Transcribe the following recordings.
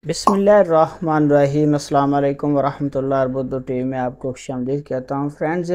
बिस्मिल्लाहिर्रहमानिर्रहीम अस्सलाम वालेकुम वरहमतुल्लाहि वबरकातुहू। टीवी में आपको खुशामदीद कहता हूँ। फ्रेंड्स,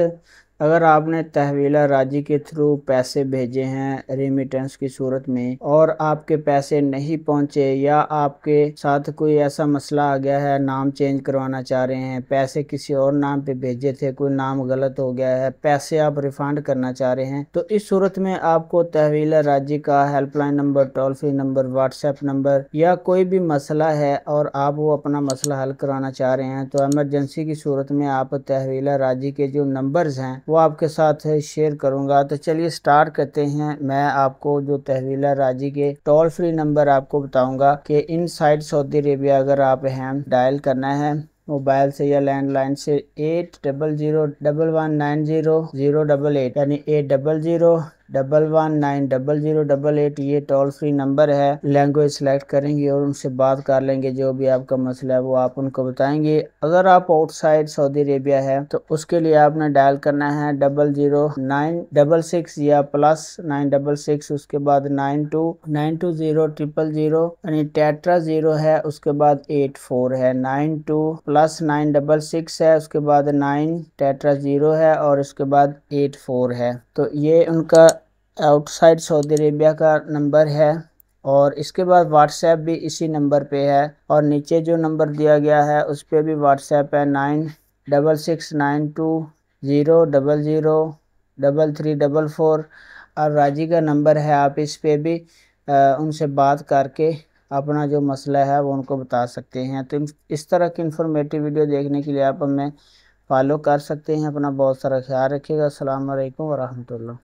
अगर आपने तहवीला राजी के थ्रू पैसे भेजे हैं रेमिटेंस की सूरत में और आपके पैसे नहीं पहुँचे या आपके साथ कोई ऐसा मसला आ गया है, नाम चेंज करवाना चाह रहे हैं, पैसे किसी और नाम पे भेजे थे, कोई नाम गलत हो गया है, पैसे आप रिफंड करना चाह रहे हैं, तो इस सूरत में आपको तहवीला राजी का helpline number, toll free number, WhatsApp number या कोई भी मसला है और आप वो अपना मसला हल कराना चाह रहे हैं, तो इमरजेंसी की सूरत में आप तहवीला राजी के जो नंबर्स हैं वो आपके साथ शेयर करूंगा। तो चलिए स्टार्ट करते हैं। मैं आपको जो तहवीला राजी के टोल फ्री नंबर आपको बताऊंगा कि इनसाइड सऊदी अरेबिया अगर आप हैं, डायल करना है मोबाइल से या लैंडलाइन से 8001190088, यानी 8001190088। ये टोल फ्री नंबर है। लैंग्वेज सेलेक्ट करेंगे और उनसे बात कर लेंगे, जो भी आपका मसला है वो आप उनको बताएंगे। अगर आप आउटसाइड सऊदी अरेबिया है तो उसके लिए आपने डायल करना है 00966 या +966, उसके बाद 92920000, यानी टेट्रा 0 है, उसके बाद 84 है, 92 +966 है, उसके बाद 9 टेट्रा 0 है और उसके बाद 84 है। तो ये उनका आउटसाइड सऊदी अरेबिया का नंबर है। और इसके बाद व्हाट्सएप भी इसी नंबर पे है और नीचे जो नंबर दिया गया है उस पर भी व्हाट्सएप है 966920003344। और राजी का नंबर है, आप इस पे भी उनसे बात करके अपना जो मसला है वो उनको बता सकते हैं। तो इस तरह की इंफॉर्मेटिव वीडियो देखने के लिए आप हमें फॉलो कर सकते हैं। अपना बहुत सारा ख्याल रखिएगा। अस्सलाम वालेकुम वरहमतुल्लाह।